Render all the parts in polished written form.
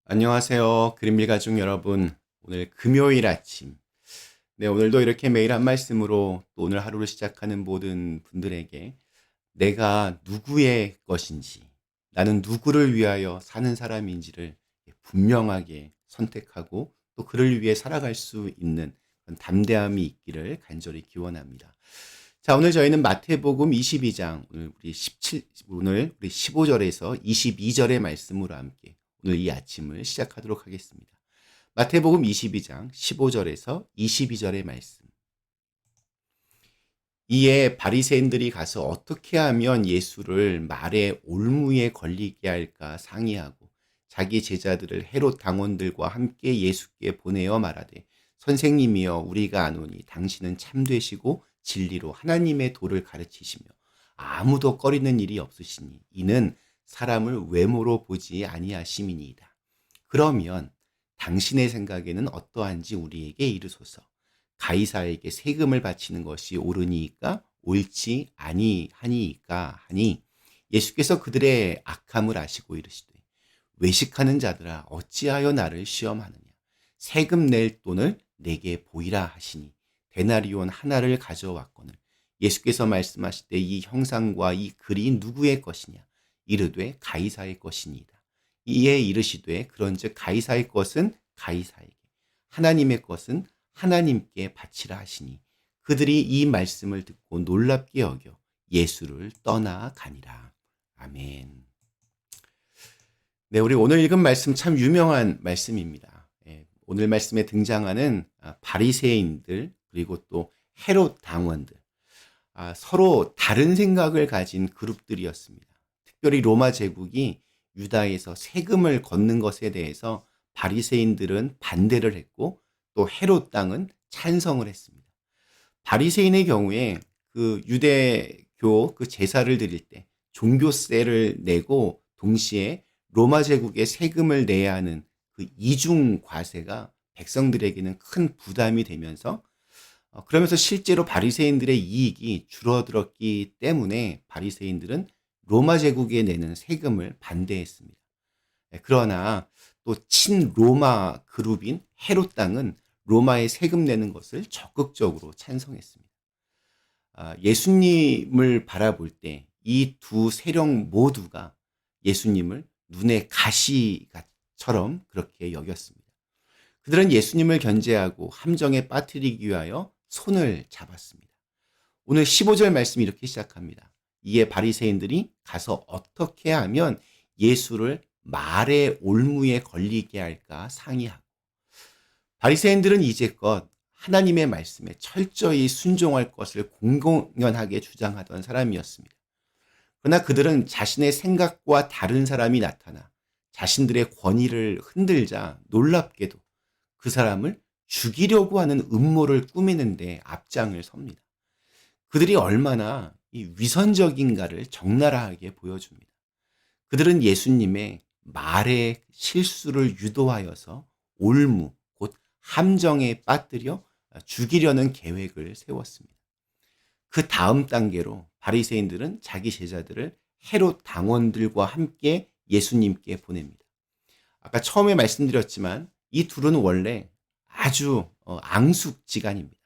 안녕하세요. 그린빌 가족 여러분. 오늘 금요일 아침. 네, 오늘도 이렇게 매일 한 말씀으로 또 오늘 하루를 시작하는 모든 분들에게 내가 누구의 것인지, 나는 누구를 위하여 사는 사람인지를 분명하게 선택하고 또 그를 위해 살아갈 수 있는 그런 담대함이 있기를 간절히 기원합니다. 자, 오늘 저희는 마태복음 22장, 오늘 우리 15절에서 22절의 말씀으로 함께 오늘 이 아침을 시작하도록 하겠습니다. 마태복음 22장 15절에서 22절의 말씀. 이에 바리새인들이 가서 어떻게 하면 예수를 말의 올무에 걸리게 할까 상의하고 자기 제자들을 헤롯 당원들과 함께 예수께 보내어 말하되 선생님이여 우리가 아노니 당신은 참되시고 진리로 하나님의 도를 가르치시며 아무도 꺼리는 일이 없으시니 이는 사람을 외모로 보지 아니하심이니이다. 그러면 당신의 생각에는 어떠한지 우리에게 이르소서. 가이사에게 세금을 바치는 것이 옳으니까 옳지 아니하니까 하니 예수께서 그들의 악함을 아시고 이르시되 외식하는 자들아 어찌하여 나를 시험하느냐. 세금 낼 돈을 내게 보이라 하시니 데나리온 하나를 가져왔거늘 예수께서 말씀하시되 이 형상과 이 글이 누구의 것이냐. 이르되 가이사의 것이니이다. 이에 이르시되 그런즉 가이사의 것은 가이사에게 하나님의 것은 하나님께 바치라 하시니 그들이 이 말씀을 듣고 놀랍게 여겨 예수를 떠나가니라. 아멘. 네, 우리 오늘 읽은 말씀 참 유명한 말씀입니다. 오늘 말씀에 등장하는 바리새인들 그리고 또 헤롯 당원들, 서로 다른 생각을 가진 그룹들이었습니다. 특별히 로마 제국이 유다에서 세금을 걷는 것에 대해서 바리새인들은 반대를 했고 또 헤롯 당은 찬성을 했습니다. 바리새인의 경우에 그 유대교 그 제사를 드릴 때 종교세를 내고 동시에 로마 제국에 세금을 내야 하는 그 이중 과세가 백성들에게는 큰 부담이 되면서 그러면서 실제로 바리새인들의 이익이 줄어들었기 때문에 바리새인들은 로마 제국에 내는 세금을 반대했습니다. 그러나 또 친로마 그룹인 헤롯 당은 로마에 세금 내는 것을 적극적으로 찬성했습니다. 예수님을 바라볼 때 이 두 세력 모두가 예수님을 눈의 가시처럼 그렇게 여겼습니다. 그들은 예수님을 견제하고 함정에 빠뜨리기 위하여 손을 잡았습니다. 오늘 15절 말씀이 이렇게 시작합니다. 이에 바리새인들이 가서 어떻게 하면 예수를 말의 올무에 걸리게 할까 상의하고 바리새인들은 이제껏 하나님의 말씀에 철저히 순종할 것을 공공연하게 주장하던 사람이었습니다. 그러나 그들은 자신의 생각과 다른 사람이 나타나 자신들의 권위를 흔들자 놀랍게도 그 사람을 죽이려고 하는 음모를 꾸미는데 앞장을 섭니다. 그들이 얼마나 이 위선적인가를 적나라하게 보여줍니다. 그들은 예수님의 말의 실수를 유도하여서 올무, 곧 함정에 빠뜨려 죽이려는 계획을 세웠습니다. 그 다음 단계로 바리새인들은 자기 제자들을 헤롯 당원들과 함께 예수님께 보냅니다. 아까 처음에 말씀드렸지만 이 둘은 원래 아주 앙숙지간입니다.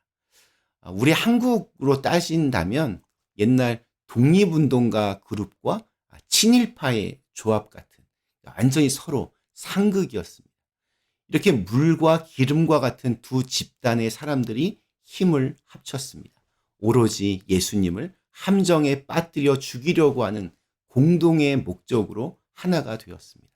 우리 한국으로 따진다면 옛날 독립운동가 그룹과 친일파의 조합 같은 완전히 서로 상극이었습니다. 이렇게 물과 기름과 같은 두 집단의 사람들이 힘을 합쳤습니다. 오로지 예수님을 함정에 빠뜨려 죽이려고 하는 공동의 목적으로 하나가 되었습니다.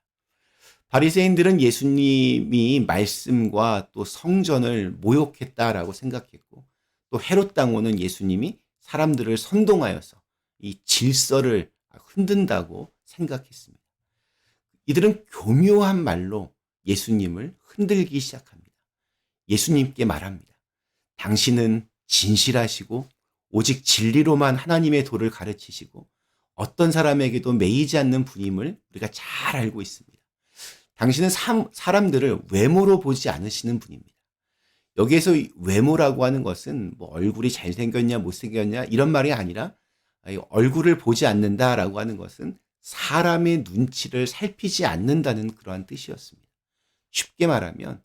바리새인들은 예수님이 말씀과 또 성전을 모욕했다라고 생각했고 또 헤롯 당원은 예수님이 사람들을 선동하여서 이 질서를 흔든다고 생각했습니다. 이들은 교묘한 말로 예수님을 흔들기 시작합니다. 예수님께 말합니다. 당신은 진실하시고 오직 진리로만 하나님의 도를 가르치시고 어떤 사람에게도 매이지 않는 분임을 우리가 잘 알고 있습니다. 당신은 사람들을 외모로 보지 않으시는 분입니다. 여기에서 외모라고 하는 것은 뭐 얼굴이 잘생겼냐 못생겼냐 이런 말이 아니라 얼굴을 보지 않는다라고 하는 것은 사람의 눈치를 살피지 않는다는 그러한 뜻이었습니다. 쉽게 말하면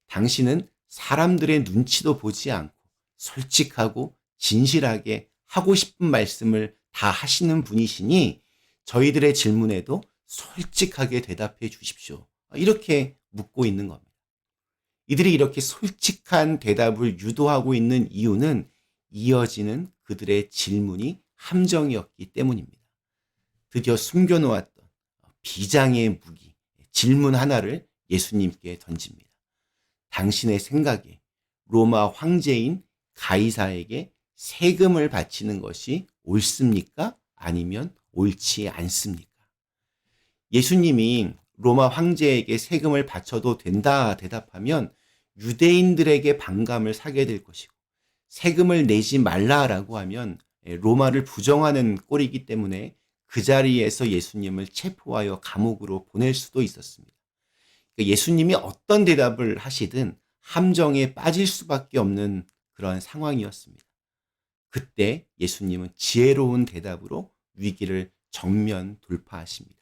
당신은 사람들의 눈치도 보지 않고 솔직하고 진실하게 하고 싶은 말씀을 다 하시는 분이시니 저희들의 질문에도 솔직하게 대답해 주십시오. 이렇게 묻고 있는 겁니다. 이들이 이렇게 솔직한 대답을 유도하고 있는 이유는 이어지는 그들의 질문이 함정이었기 때문입니다. 드디어 숨겨놓았던 비장의 무기, 질문 하나를 예수님께 던집니다. 당신의 생각에 로마 황제인 가이사에게 세금을 바치는 것이 옳습니까? 아니면 옳지 않습니까? 예수님이 로마 황제에게 세금을 바쳐도 된다 대답하면 유대인들에게 반감을 사게 될 것이고, 세금을 내지 말라라고 하면 로마를 부정하는 꼴이기 때문에 그 자리에서 예수님을 체포하여 감옥으로 보낼 수도 있었습니다. 예수님이 어떤 대답을 하시든 함정에 빠질 수밖에 없는 그런 상황이었습니다. 그때 예수님은 지혜로운 대답으로 위기를 정면 돌파하십니다.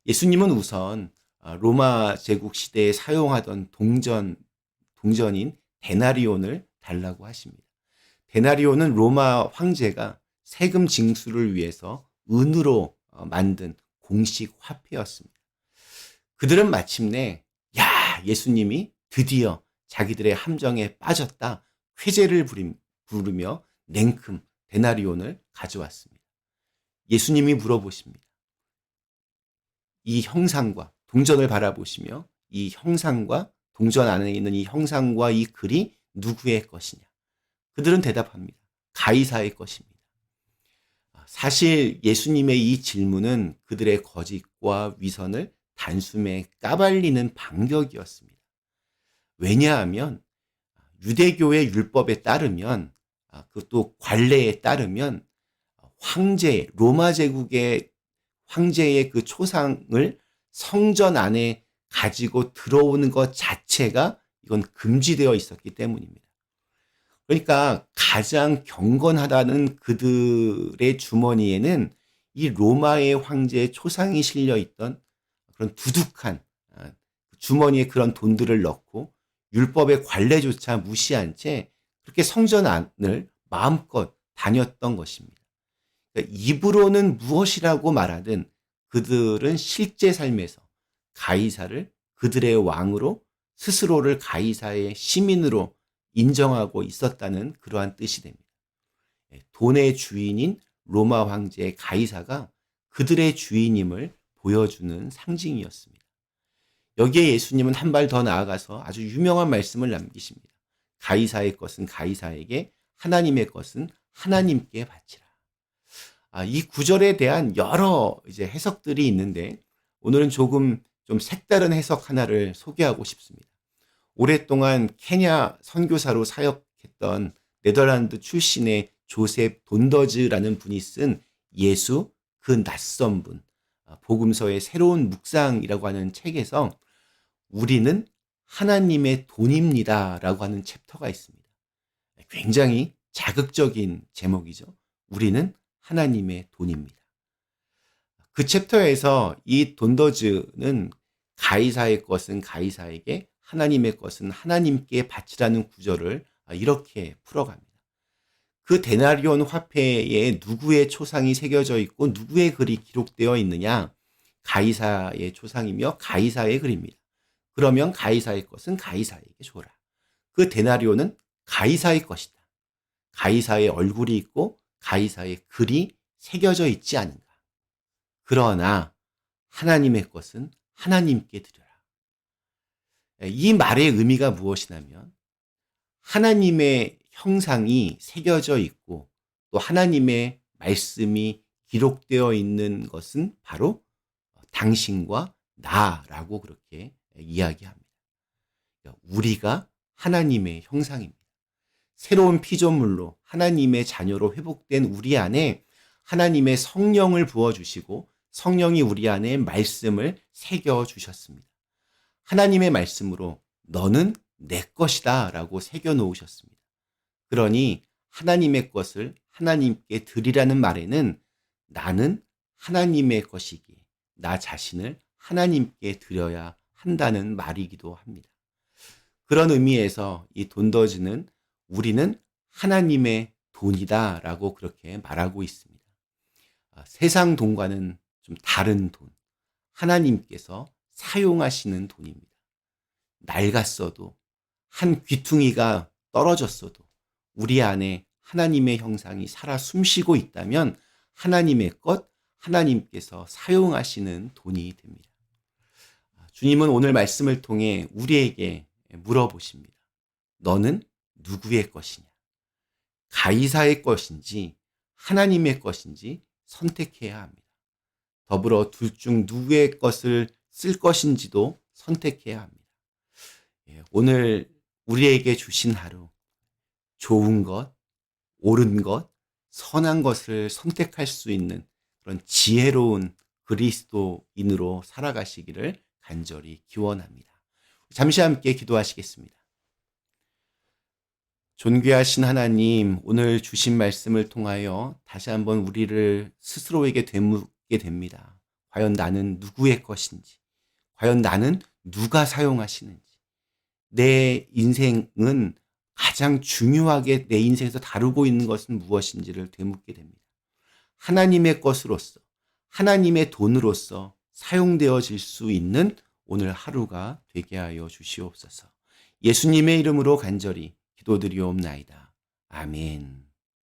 예수님은 우선 로마 제국 시대에 사용하던 동전인 데나리온을 달라고 하십니다. 데나리온은 로마 황제가 세금 징수를 위해서 은으로 만든 공식 화폐였습니다. 그들은 마침내 예수님이 드디어 자기들의 함정에 빠졌다 회개를 부르며 냉큼 데나리온을 가져왔습니다. 예수님이 물어보십니다. 이 형상과 동전을 바라보시며 이 형상과 동전 안에 있는 이 형상과 이 글이 누구의 것이냐? 그들은 대답합니다. 가이사의 것입니다. 사실 예수님의 이 질문은 그들의 거짓과 위선을 단숨에 까발리는 반격이었습니다. 왜냐하면 유대교의 율법에 따르면, 그것도 관례에 따르면 로마 제국의 황제의 그 초상을 성전 안에 가지고 들어오는 것 자체가 이건 금지되어 있었기 때문입니다. 그러니까 가장 경건하다는 그들의 주머니에는 이 로마의 황제의 초상이 실려 있던 그런 두둑한 주머니에 그런 돈들을 넣고 율법의 관례조차 무시한 채 그렇게 성전 안을 마음껏 다녔던 것입니다. 그러니까 입으로는 무엇이라고 말하든 그들은 실제 삶에서 가이사를 그들의 왕으로, 스스로를 가이사의 시민으로 인정하고 있었다는 그러한 뜻이 됩니다. 돈의 주인인 로마 황제 가이사가 그들의 주인임을 보여주는 상징이었습니다. 여기에 예수님은 한 발 더 나아가서 아주 유명한 말씀을 남기십니다. 가이사의 것은 가이사에게, 하나님의 것은 하나님께 바치라. 이 구절에 대한 여러 해석들이 있는데 오늘은 조금 좀 색다른 해석 하나를 소개하고 싶습니다. 오랫동안 케냐 선교사로 사역했던 네덜란드 출신의 조셉 돈더즈라는 분이 쓴 예수 그 낯선 분, 복음서의 새로운 묵상이라고 하는 책에서 우리는 하나님의 돈입니다 라고 하는 챕터가 있습니다. 굉장히 자극적인 제목이죠. 우리는 하나님의 돈입니다. 그 챕터에서 이 돈더즈는 가이사의 것은 가이사에게, 하나님의 것은 하나님께 바치라는 구절을 이렇게 풀어갑니다. 그 데나리온 화폐에 누구의 초상이 새겨져 있고 누구의 글이 기록되어 있느냐? 가이사의 초상이며 가이사의 글입니다. 그러면 가이사의 것은 가이사에게 줘라. 그 데나리온은 가이사의 것이다. 가이사의 얼굴이 있고 가이사의 글이 새겨져 있지 않은가. 그러나 하나님의 것은 하나님께 드려라. 이 말의 의미가 무엇이냐면 하나님의 형상이 새겨져 있고 또 하나님의 말씀이 기록되어 있는 것은 바로 당신과 나라고 그렇게 이야기합니다. 우리가 하나님의 형상입니다. 새로운 피조물로 하나님의 자녀로 회복된 우리 안에 하나님의 성령을 부어주시고 성령이 우리 안에 말씀을 새겨주셨습니다. 하나님의 말씀으로 너는 내 것이다 라고 새겨놓으셨습니다. 그러니 하나님의 것을 하나님께 드리라는 말에는 나는 하나님의 것이기에 나 자신을 하나님께 드려야 한다는 말이기도 합니다. 그런 의미에서 이 돈더즈는 우리는 하나님의 돈이다라고 그렇게 말하고 있습니다. 세상 돈과는 좀 다른 돈, 하나님께서 사용하시는 돈입니다. 낡았어도 한 귀퉁이가 떨어졌어도 우리 안에 하나님의 형상이 살아 숨쉬고 있다면 하나님의 것, 하나님께서 사용하시는 돈이 됩니다. 주님은 오늘 말씀을 통해 우리에게 물어보십니다. 너는 누구의 것이냐? 가이사의 것인지 하나님의 것인지 선택해야 합니다. 더불어 둘 중 누구의 것을 쓸 것인지도 선택해야 합니다. 오늘 우리에게 주신 하루, 좋은 것, 옳은 것, 선한 것을 선택할 수 있는 그런 지혜로운 그리스도인으로 살아가시기를 간절히 기원합니다. 잠시 함께 기도하시겠습니다. 존귀하신 하나님, 오늘 주신 말씀을 통하여 다시 한번 우리를 스스로에게 되묻게 됩니다. 과연 나는 누구의 것인지, 과연 나는 누가 사용하시는지, 내 인생은 가장 중요하게 내 인생에서 다루고 있는 것은 무엇인지를 되묻게 됩니다. 하나님의 것으로서, 하나님의 돈으로서 사용되어질 수 있는 오늘 하루가 되게 하여 주시옵소서. 예수님의 이름으로 간절히 기도드리옵나이다. 아멘.